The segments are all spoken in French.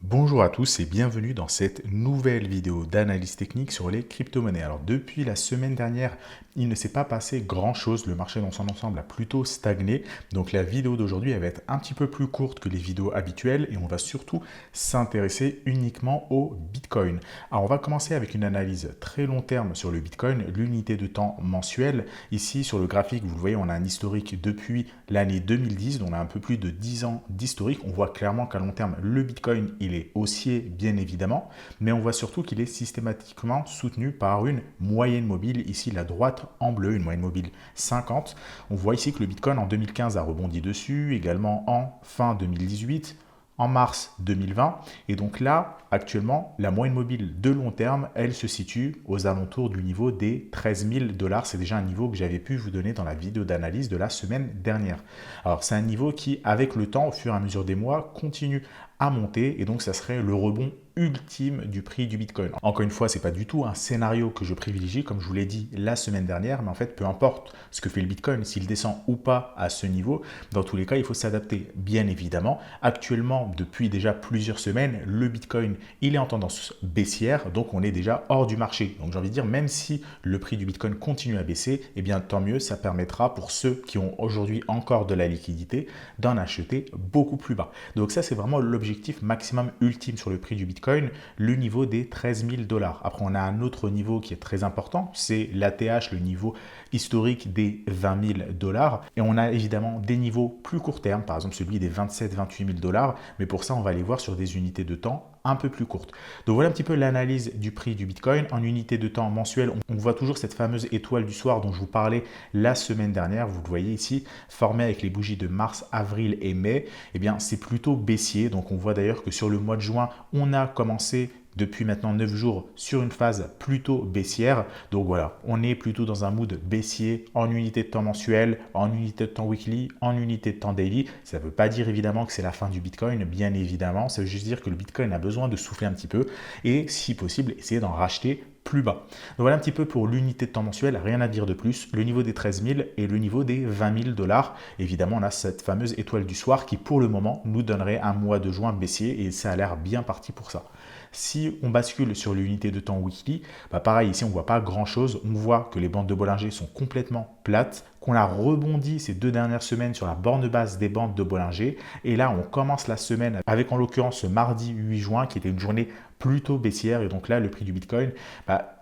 Bonjour à tous et bienvenue dans cette nouvelle vidéo d'analyse technique sur les crypto-monnaies. Alors depuis la semaine dernière, il ne s'est pas passé grand-chose, le marché dans son ensemble a plutôt stagné. Donc la vidéo d'aujourd'hui elle va être un petit peu plus courte que les vidéos habituelles et on va surtout s'intéresser uniquement au Bitcoin. Alors on va commencer avec une analyse très long terme sur le Bitcoin, l'unité de temps mensuelle. Ici sur le graphique, vous le voyez, on a un historique depuis l'année 2010, donc on a un peu plus de 10 ans d'historique. On voit clairement qu'à long terme, le Bitcoin, il est haussier bien évidemment, mais on voit surtout qu'il est systématiquement soutenu par une moyenne mobile, ici la droite en bleu, une moyenne mobile 50. On voit ici que le Bitcoin en 2015 a rebondi dessus, également en fin 2018, en mars 2020. Et donc là, actuellement, la moyenne mobile de long terme, elle se situe aux alentours du niveau des 13 000 dollars. C'est déjà un niveau que j'avais pu vous donner dans la vidéo d'analyse de la semaine dernière. Alors, c'est un niveau qui, avec le temps, au fur et à mesure des mois, continue à monter. Et donc, ça serait le rebond ultime du prix du Bitcoin. Encore une fois, ce n'est pas du tout un scénario que je privilégie, comme je vous l'ai dit la semaine dernière, mais en fait, peu importe ce que fait le Bitcoin, s'il descend ou pas à ce niveau, dans tous les cas, il faut s'adapter, bien évidemment. Actuellement, depuis déjà plusieurs semaines, le Bitcoin, il est en tendance baissière, donc on est déjà hors du marché. Donc j'ai envie de dire, même si le prix du Bitcoin continue à baisser, eh bien tant mieux, ça permettra pour ceux qui ont aujourd'hui encore de la liquidité d'en acheter beaucoup plus bas. Donc ça, c'est vraiment l'objectif maximum ultime sur le prix du Bitcoin, le niveau des 13 000 dollars. Après, on a un autre niveau qui est très important, c'est l'ATH, le niveau historique des 20 000 dollars. Et on a évidemment des niveaux plus court terme, par exemple celui des 27-28 000 dollars. Mais pour ça, on va aller voir sur des unités de temps un peu plus courtes. Donc voilà un petit peu l'analyse du prix du Bitcoin. En unité de temps mensuelle, on voit toujours cette fameuse étoile du soir dont je vous parlais la semaine dernière. Vous le voyez ici, formée avec les bougies de mars, avril et mai. Eh bien, c'est plutôt baissier. Donc on voit d'ailleurs que sur le mois de juin, on a commencé depuis maintenant 9 jours sur une phase plutôt baissière. Donc voilà, on est plutôt dans un mood baissier en unité de temps mensuel, en unité de temps weekly, en unité de temps daily. Ça ne veut pas dire évidemment que c'est la fin du Bitcoin, bien évidemment. Ça veut juste dire que le Bitcoin a besoin de souffler un petit peu et si possible, essayer d'en racheter plus bas. Donc voilà un petit peu pour l'unité de temps mensuel, rien à dire de plus. Le niveau des 13 000 et le niveau des 20 000 dollars. Évidemment, on a cette fameuse étoile du soir qui pour le moment nous donnerait un mois de juin baissier et ça a l'air bien parti pour ça. Si on bascule sur l'unité de temps weekly, pareil, ici on ne voit pas grand chose. On voit que les bandes de Bollinger sont complètement plates, qu'on a rebondi ces 2 dernières semaines sur la borne basse des bandes de Bollinger. Et là, on commence la semaine avec en l'occurrence ce mardi 8 juin qui était une journée plutôt baissière. Et donc là, le prix du Bitcoin,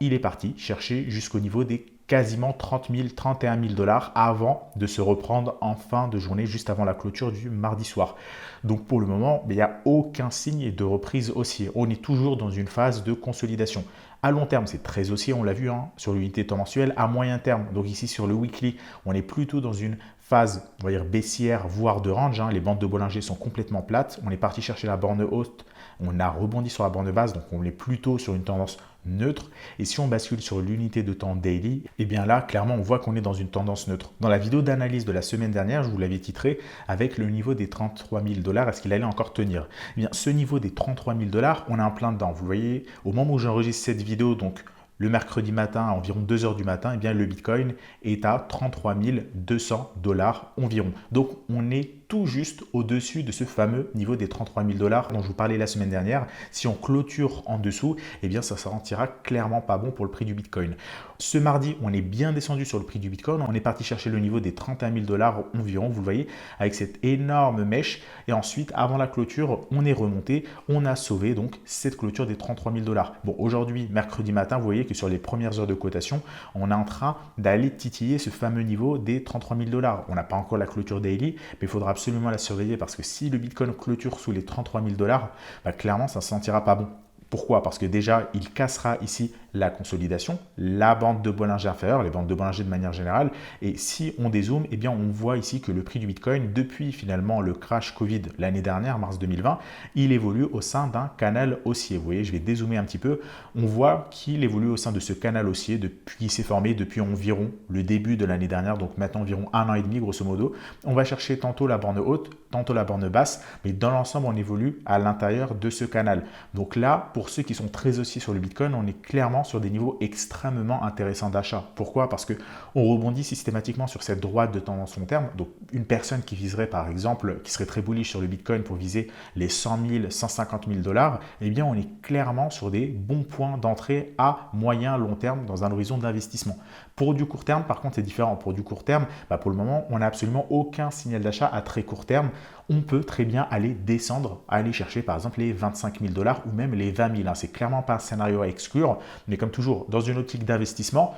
il est parti chercher jusqu'au niveau des quasiment 30 000, 31 000 dollars avant de se reprendre en fin de journée, juste avant la clôture du mardi soir. Donc pour le moment, il n'y a aucun signe de reprise haussière. On est toujours dans une phase de consolidation. À long terme, c'est très haussier, on l'a vu sur l'unité de temps mensuel. À moyen terme, donc ici sur le weekly, on est plutôt dans une phase, on va dire baissière, voire de range. Les bandes de Bollinger sont complètement plates. On est parti chercher la borne haute, on a rebondi sur la borne basse, donc on est plutôt sur une tendance neutre. Et si on bascule sur l'unité de temps daily, eh bien là, clairement, on voit qu'on est dans une tendance neutre. Dans la vidéo d'analyse de la semaine dernière, je vous l'avais titré avec le niveau des 33 000 dollars, est-ce qu'il allait encore tenir? Eh bien, ce niveau des 33 000 dollars, on a un plein dedans. Vous voyez, au moment où j'enregistre cette vidéo, donc le mercredi matin, à environ 2 heures du matin, eh bien, le Bitcoin est à 33 200 dollars environ. Donc, on est tout juste au-dessus de ce fameux niveau des 33 000 dollars dont je vous parlais la semaine dernière. Si on clôture en dessous, eh bien, ça ne sentira clairement pas bon pour le prix du Bitcoin. Ce mardi, on est bien descendu sur le prix du Bitcoin. On est parti chercher le niveau des 31 000 dollars environ, vous le voyez, avec cette énorme mèche. Et ensuite, avant la clôture, on est remonté. On a sauvé donc cette clôture des 33 000 dollars. Bon, aujourd'hui, mercredi matin, vous voyez que sur les premières heures de cotation, on est en train d'aller titiller ce fameux niveau des 33 000 dollars. On n'a pas encore la clôture daily, mais il faudra absolument la surveiller parce que si le Bitcoin clôture sous les 33 000 dollars, clairement, ça ne se sentira pas bon. Pourquoi? Parce que déjà, il cassera ici la consolidation, la bande de Bollinger inférieure, les bandes de Bollinger de manière générale. Et si on dézoome, eh bien, on voit ici que le prix du Bitcoin, depuis finalement le crash Covid l'année dernière, mars 2020, il évolue au sein d'un canal haussier. Vous voyez, je vais dézoomer un petit peu. On voit qu'il évolue au sein de ce canal haussier depuis qui s'est formé depuis environ le début de l'année dernière, donc maintenant environ 1 an et demi, grosso modo. On va chercher tantôt la borne haute, tantôt la borne basse, mais dans l'ensemble, on évolue à l'intérieur de ce canal. Donc là, pour ceux qui sont très haussiers sur le Bitcoin, on est clairement clairement sur des niveaux extrêmement intéressants d'achat. Pourquoi? Parce qu'on rebondit systématiquement sur cette droite de tendance long terme. Donc, une personne qui viserait par exemple, qui serait très bullish sur le Bitcoin pour viser les 100 000, 150 000 $, eh bien, on est clairement sur des bons points d'entrée à moyen, long terme dans un horizon d'investissement. Pour du court terme, par contre, c'est différent. Pour du court terme, pour le moment, on n'a absolument aucun signal d'achat à très court terme. On peut très bien aller descendre, aller chercher par exemple les 25 000 $ ou même les 20 000. C'est clairement pas un scénario à exclure, mais comme toujours, dans une optique d'investissement,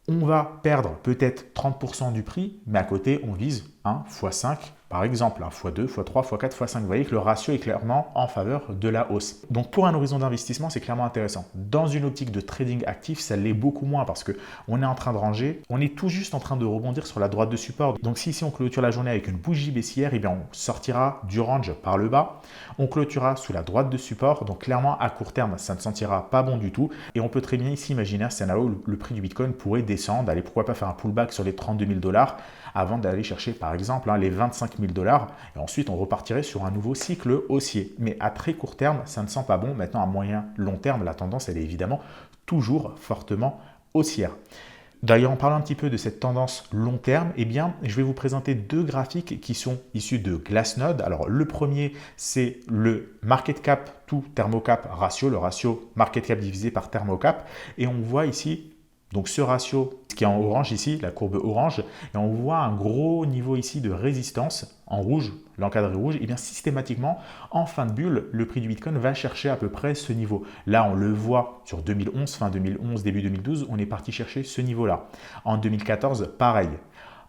on va perdre peut-être 30% du prix, mais à côté, on vise 1 x 5 par exemple, x2, x3, x4, x5. Vous voyez que le ratio est clairement en faveur de la hausse. Donc pour un horizon d'investissement, c'est clairement intéressant. Dans une optique de trading actif, ça l'est beaucoup moins parce qu'on est en train de ranger, on est tout juste en train de rebondir sur la droite de support. Donc si ici on clôture la journée avec une bougie baissière, eh bien on sortira du range par le bas, on clôturera sous la droite de support. Donc clairement à court terme, ça ne sentira pas bon du tout. Et on peut très bien ici imaginer un scénario où le prix du Bitcoin pourrait descendre, aller pourquoi pas faire un pullback sur les 32 000 $ avant d'aller chercher par exemple les 25 000 $. Et ensuite, on repartirait sur un nouveau cycle haussier. Mais à très court terme, ça ne sent pas bon. Maintenant, à moyen, long terme, la tendance, elle est évidemment toujours fortement haussière. D'ailleurs, en parlant un petit peu de cette tendance long terme, eh bien, je vais vous présenter deux graphiques qui sont issus de Glassnode. Alors, le premier, c'est le market cap to thermocap ratio, le ratio market cap divisé par thermocap. Et on voit ici donc ce ratio qui est en orange ici, la courbe orange, et on voit un gros niveau ici de résistance en rouge, l'encadré rouge, et bien systématiquement, en fin de bulle, le prix du Bitcoin va chercher à peu près ce niveau. Là, on le voit sur 2011, fin 2011, début 2012, on est parti chercher ce niveau-là. En 2014, pareil.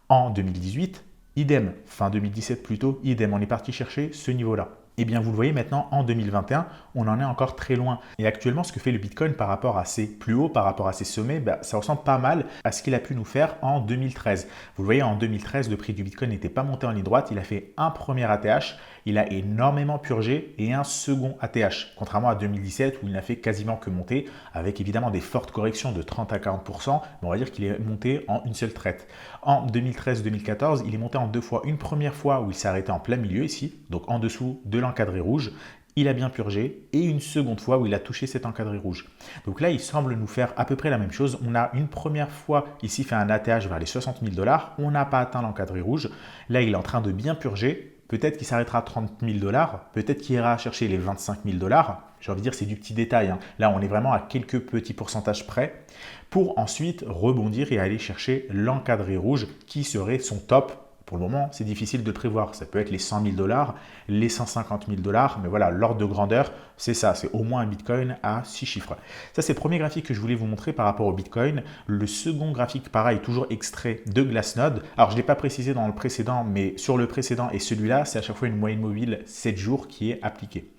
En 2018, idem. Fin 2017 plutôt, idem. On est parti chercher ce niveau-là. Eh bien, vous le voyez maintenant, en 2021, on en est encore très loin. Et actuellement, ce que fait le Bitcoin par rapport à ses plus hauts, par rapport à ses sommets, ça ressemble pas mal à ce qu'il a pu nous faire en 2013. Vous le voyez, en 2013, le prix du Bitcoin n'était pas monté en ligne droite. Il a fait un premier ATH, il a énormément purgé et un second ATH. Contrairement à 2017 où il n'a fait quasiment que monter, avec évidemment des fortes corrections de 30 à 40%, mais on va dire qu'il est monté en une seule traite. En 2013-2014, il est monté en deux fois. Une première fois où il s'est arrêté en plein milieu ici, donc en dessous de l'encadré rouge, il a bien purgé, et une seconde fois où il a touché cet encadré rouge. Donc là, il semble nous faire à peu près la même chose. On a une première fois ici fait un ATH vers les 60 000 $, on n'a pas atteint l'encadré rouge. Là, il est en train de bien purger. Peut-être qu'il s'arrêtera à 30 000 $, peut-être qu'il ira chercher les 25 000 $. J'ai envie de dire, c'est du petit détail. Là, on est vraiment à quelques petits pourcentages près pour ensuite rebondir et aller chercher l'encadré rouge qui serait son top. Pour le moment, c'est difficile de prévoir. Ça peut être les 100 000 $, les 150 000 $, mais voilà, l'ordre de grandeur, c'est ça. C'est au moins un Bitcoin à 6 chiffres. Ça, c'est le premier graphique que je voulais vous montrer par rapport au Bitcoin. Le second graphique, pareil, toujours extrait de Glassnode. Alors, je ne l'ai pas précisé dans le précédent, mais sur le précédent et celui-là, c'est à chaque fois une moyenne mobile 7 jours qui est appliquée.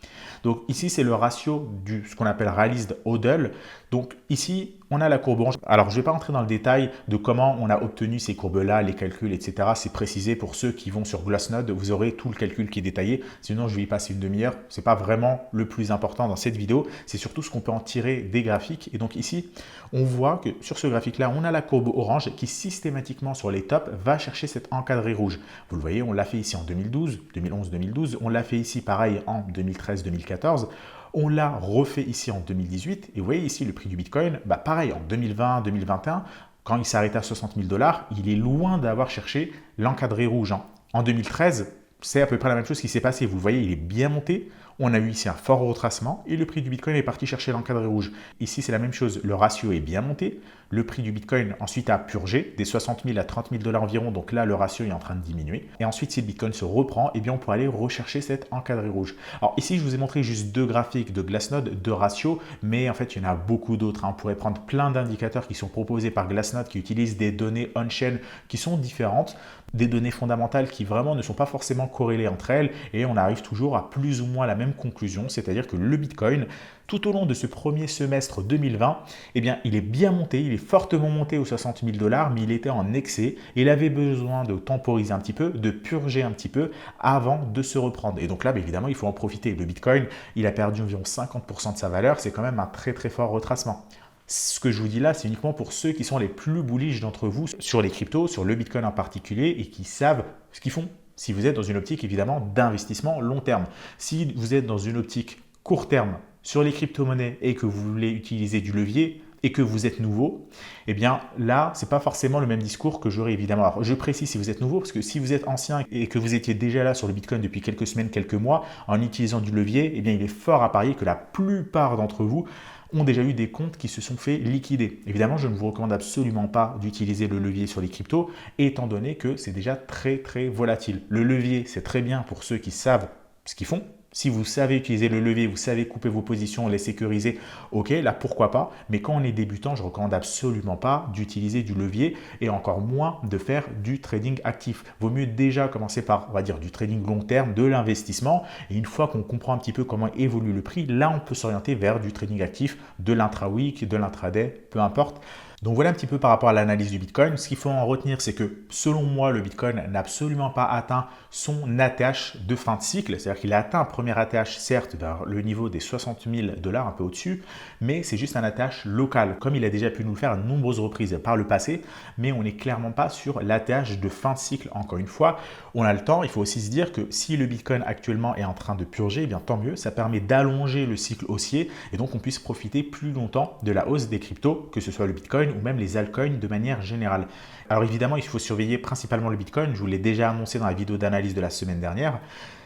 Donc ici, c'est le ratio du ce qu'on appelle Realized Hodl. Donc ici, on a la courbe orange. Alors, je ne vais pas rentrer dans le détail de comment on a obtenu ces courbes-là, les calculs, etc. C'est précisé pour ceux qui vont sur Glassnode. Vous aurez tout le calcul qui est détaillé. Sinon, je vais y passer une demi-heure. Ce n'est pas vraiment le plus important dans cette vidéo. C'est surtout ce qu'on peut en tirer des graphiques. Et donc ici, on voit que sur ce graphique-là, on a la courbe orange qui systématiquement sur les tops va chercher cet encadré rouge. Vous le voyez, on l'a fait ici en 2012, 2011-2012. On l'a fait ici pareil en 2013-2014. On l'a refait ici en 2018 et vous voyez ici le prix du Bitcoin, pareil en 2020-2021, quand il s'arrête à 60 000 $, il est loin d'avoir cherché l'encadré rouge. En 2013, c'est à peu près la même chose qui s'est passé. Vous le voyez, il est bien monté. On a eu ici un fort retracement et le prix du Bitcoin est parti chercher l'encadré rouge. Ici, c'est la même chose. Le ratio est bien monté. Le prix du Bitcoin ensuite a purgé des 60 000 à 30 000 $ environ. Donc là, le ratio est en train de diminuer. Et ensuite, si le Bitcoin se reprend, eh bien, on pourra aller rechercher cet encadré rouge. Alors ici, je vous ai montré juste deux graphiques de Glassnode, deux ratios, mais en fait, il y en a beaucoup d'autres. On pourrait prendre plein d'indicateurs qui sont proposés par Glassnode, qui utilisent des données on-chain qui sont différentes, des données fondamentales qui vraiment ne sont pas forcément corrélées entre elles. Et on arrive toujours à plus ou moins la même conclusion, c'est-à-dire que le Bitcoin, tout au long de ce premier semestre 2020, eh bien, il est bien monté, il est fortement monté aux 60 000 $, mais il était en excès. Il avait besoin de temporiser un petit peu, de purger un petit peu avant de se reprendre. Et donc là, évidemment, il faut en profiter. Le Bitcoin, il a perdu environ 50% de sa valeur. C'est quand même un très, très fort retracement. Ce que je vous dis là, c'est uniquement pour ceux qui sont les plus bullish d'entre vous sur les cryptos, sur le Bitcoin en particulier, et qui savent ce qu'ils font. Si vous êtes dans une optique évidemment d'investissement long terme. Si vous êtes dans une optique court terme sur les crypto-monnaies et que vous voulez utiliser du levier, et que vous êtes nouveau, eh bien là, ce n'est pas forcément le même discours que j'aurais évidemment. Alors je précise si vous êtes nouveau, parce que si vous êtes ancien et que vous étiez déjà là sur le Bitcoin depuis quelques semaines, quelques mois, en utilisant du levier, eh bien il est fort à parier que la plupart d'entre vous ont déjà eu des comptes qui se sont fait liquider. Évidemment, je ne vous recommande absolument pas d'utiliser le levier sur les cryptos, étant donné que c'est déjà très très volatile. Le levier, c'est très bien pour ceux qui savent ce qu'ils font. Si vous savez utiliser le levier, vous savez couper vos positions, les sécuriser, ok, là pourquoi pas. Mais quand on est débutant, je ne recommande absolument pas d'utiliser du levier et encore moins de faire du trading actif. Vaut mieux déjà commencer par, on va dire, du trading long terme, de l'investissement. Et une fois qu'on comprend un petit peu comment évolue le prix, là on peut s'orienter vers du trading actif, de l'intra-week, de l'intraday, peu importe. Donc voilà un petit peu par rapport à l'analyse du Bitcoin. Ce qu'il faut en retenir, c'est que selon moi, le Bitcoin n'a absolument pas atteint son ATH de fin de cycle. C'est-à-dire qu'il a atteint un premier ATH, certes, vers le niveau des 60 000 $, un peu au-dessus, mais c'est juste un ATH local, comme il a déjà pu nous le faire à de nombreuses reprises par le passé, mais on n'est clairement pas sur l'ATH de fin de cycle. Encore une fois, on a le temps. Il faut aussi se dire que si le Bitcoin actuellement est en train de purger, eh bien tant mieux. Ça permet d'allonger le cycle haussier et donc on puisse profiter plus longtemps de la hausse des cryptos, que ce soit le Bitcoin ou même les altcoins de manière générale. Alors évidemment, il faut surveiller principalement le Bitcoin. Je vous l'ai déjà annoncé dans la vidéo d'analyse de la semaine dernière.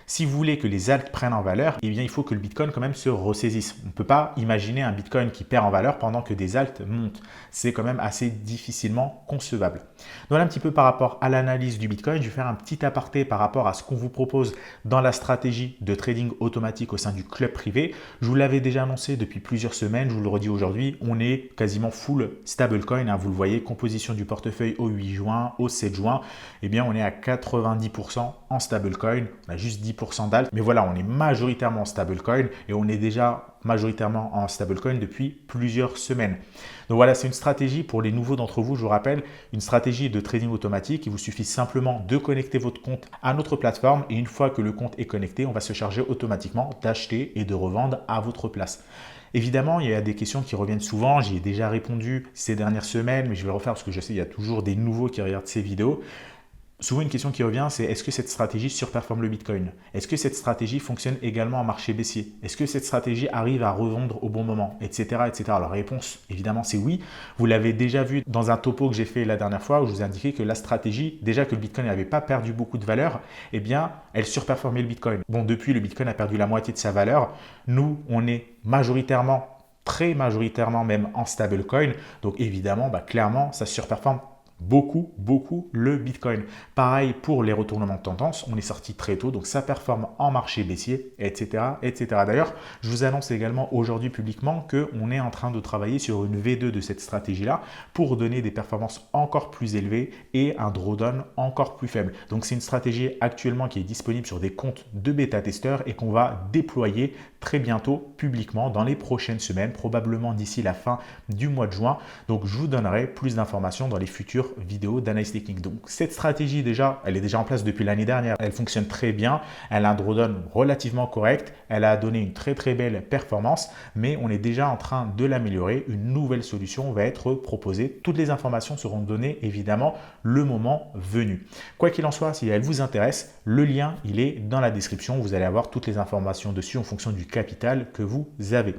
Si vous voulez que les alts prennent en valeur, eh bien, il faut que le Bitcoin quand même se ressaisisse. On ne peut pas imaginer un Bitcoin qui perd en valeur pendant que des alts montent. C'est quand même assez difficilement concevable. Voilà un petit peu par rapport à l'analyse du Bitcoin. Je vais faire un petit aparté par rapport à ce qu'on vous propose dans la stratégie de trading automatique au sein du club privé. Je vous l'avais déjà annoncé depuis plusieurs semaines. Je vous le redis aujourd'hui, on est quasiment full stablecoin. Vous le voyez, composition du portefeuille au 8 juin, au 7 juin. Eh bien, on est à 90% en stablecoin. On a juste 10% d'alt, mais voilà, on est majoritairement en stablecoin et on est déjà majoritairement en stablecoin depuis plusieurs semaines. Donc voilà, c'est une stratégie pour les nouveaux d'entre vous, je vous rappelle, une stratégie de trading automatique. Il vous suffit simplement de connecter votre compte à notre plateforme et une fois que le compte est connecté, on va se charger automatiquement d'acheter et de revendre à votre place. Évidemment, il y a des questions qui reviennent souvent. J'y ai déjà répondu ces dernières semaines, mais je vais le refaire parce que je sais qu'il y a toujours des nouveaux qui regardent ces vidéos. Souvent, une question qui revient, c'est est-ce que cette stratégie surperforme le Bitcoin? Est-ce que cette stratégie fonctionne également en marché baissier? Est-ce que cette stratégie arrive à revendre au bon moment? Etc. etc. Alors, la réponse, évidemment, c'est oui. Vous l'avez déjà vu dans un topo que j'ai fait la dernière fois où je vous ai indiqué que la stratégie, déjà que le Bitcoin n'avait pas perdu beaucoup de valeur, eh bien, elle surperformait le Bitcoin. Bon, depuis, le Bitcoin a perdu la moitié de sa valeur. Nous, on est majoritairement, très majoritairement même en stablecoin. Donc, évidemment, clairement, ça surperforme beaucoup le Bitcoin. Pareil pour les retournements de tendance, on est sorti très tôt, donc ça performe en marché baissier, etc. etc. D'ailleurs, je vous annonce également aujourd'hui publiquement qu'on est en train de travailler sur une V2 de cette stratégie-là pour donner des performances encore plus élevées et un drawdown encore plus faible. Donc c'est une stratégie actuellement qui est disponible sur des comptes de bêta-testeurs et qu'on va déployer très bientôt publiquement dans les prochaines semaines, probablement d'ici la fin du mois de juin. Donc je vous donnerai plus d'informations dans les futures vidéos d'analyse technique. Donc cette stratégie déjà, elle est déjà en place depuis l'année dernière. Elle fonctionne très bien. Elle a un drawdown relativement correct. Elle a donné une très belle performance, mais on est déjà en train de l'améliorer. Une nouvelle solution va être proposée. Toutes les informations seront données évidemment le moment venu. Quoi qu'il en soit, si elle vous intéresse, le lien il est dans la description. Vous allez avoir toutes les informations dessus en fonction du capital que vous avez.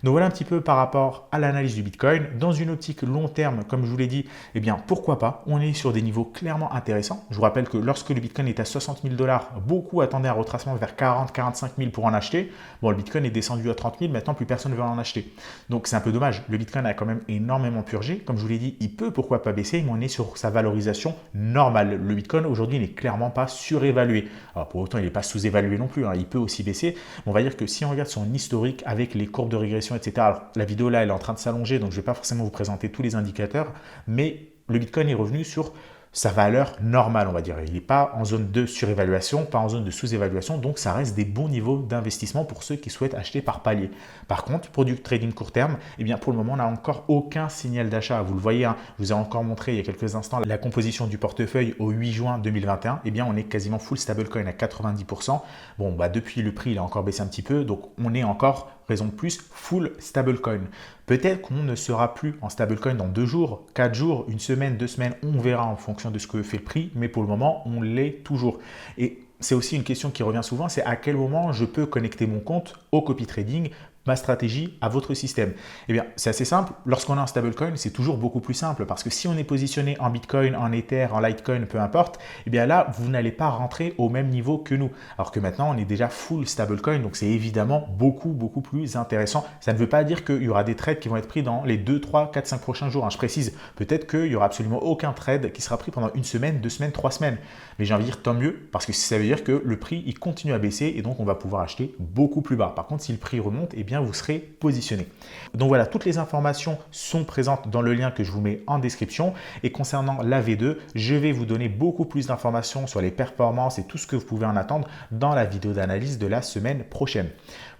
Donc voilà un petit peu par rapport à l'analyse du Bitcoin. Dans une optique long terme, comme je vous l'ai dit, eh bien pourquoi pas, on est sur des niveaux clairement intéressants. Je vous rappelle que lorsque le Bitcoin est à 60 000 $, beaucoup attendaient un retracement vers 40-45 000 pour en acheter. Bon, le Bitcoin est descendu à 30 000, maintenant plus personne ne veut en acheter. Donc c'est un peu dommage. Le Bitcoin a quand même énormément purgé. Comme je vous l'ai dit, il peut pourquoi pas baisser, mais on est sur sa valorisation normale. Le Bitcoin aujourd'hui n'est clairement pas surévalué. Alors pour autant, il n'est pas sous-évalué non plus, il peut aussi baisser. On va dire que si on regarde son historique avec les courbes de régression, etc. Alors, la vidéo là, elle est en train de s'allonger, donc je ne vais pas forcément vous présenter tous les indicateurs, mais le Bitcoin est revenu sur sa valeur normale, on va dire. Il n'est pas en zone de surévaluation, pas en zone de sous-évaluation, donc ça reste des bons niveaux d'investissement pour ceux qui souhaitent acheter par palier. Par contre, pour du trading court terme, eh bien pour le moment, on n'a encore aucun signal d'achat. Vous le voyez, je vous ai encore montré il y a quelques instants la composition du portefeuille au 8 juin 2021. Eh bien, on est quasiment full stablecoin à 90%. Bon, depuis le prix, il a encore baissé un petit peu, donc on est encore raison de plus, full stablecoin. Peut-être qu'on ne sera plus en stablecoin dans 2 jours, 4 jours, 1 semaine, 2 semaines, on verra en fonction de ce que fait le prix, mais pour le moment, on l'est toujours. Et c'est aussi une question qui revient souvent, c'est à quel moment je peux connecter mon compte au copy trading, ma stratégie à votre système? Eh bien, c'est assez simple. Lorsqu'on a un stablecoin, c'est toujours beaucoup plus simple parce que si on est positionné en Bitcoin, en Ether, en Litecoin, peu importe, eh bien là, vous n'allez pas rentrer au même niveau que nous. Alors que maintenant, on est déjà full stablecoin, donc c'est évidemment beaucoup plus intéressant. Ça ne veut pas dire qu'il y aura des trades qui vont être pris dans les 2, 3, 4, 5 prochains jours. Je précise, peut-être qu'il n'y aura absolument aucun trade qui sera pris pendant une semaine, 2 semaines, 3 semaines. Mais j'ai envie de dire tant mieux parce que ça veut dire que le prix, il continue à baisser et donc on va pouvoir acheter beaucoup plus bas. Par contre, si le prix remonte, eh bien, vous serez positionné. Donc voilà, toutes les informations sont présentes dans le lien que je vous mets en description. Et concernant la V2, je vais vous donner beaucoup plus d'informations sur les performances et tout ce que vous pouvez en attendre dans la vidéo d'analyse de la semaine prochaine.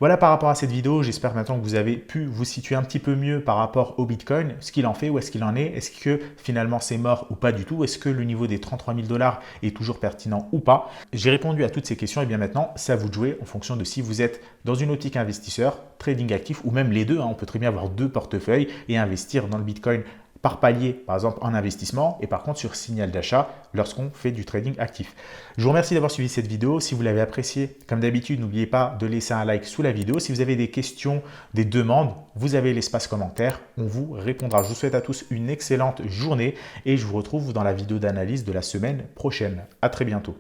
Voilà par rapport à cette vidéo, j'espère maintenant que vous avez pu vous situer un petit peu mieux par rapport au Bitcoin, ce qu'il en fait, où est-ce qu'il en est, est-ce que finalement c'est mort ou pas du tout, est-ce que le niveau des 33 000 $ est toujours pertinent ou pas. J'ai répondu à toutes ces questions et bien maintenant, c'est à vous de jouer en fonction de si vous êtes dans une optique investisseur, trading actif ou même les deux. On peut très bien avoir deux portefeuilles et investir dans le Bitcoin par palier, par exemple en investissement, et par contre sur signal d'achat lorsqu'on fait du trading actif. Je vous remercie d'avoir suivi cette vidéo. Si vous l'avez appréciée, comme d'habitude, n'oubliez pas de laisser un like sous la vidéo. Si vous avez des questions, des demandes, vous avez l'espace commentaire, on vous répondra. Je vous souhaite à tous une excellente journée et je vous retrouve dans la vidéo d'analyse de la semaine prochaine. À très bientôt.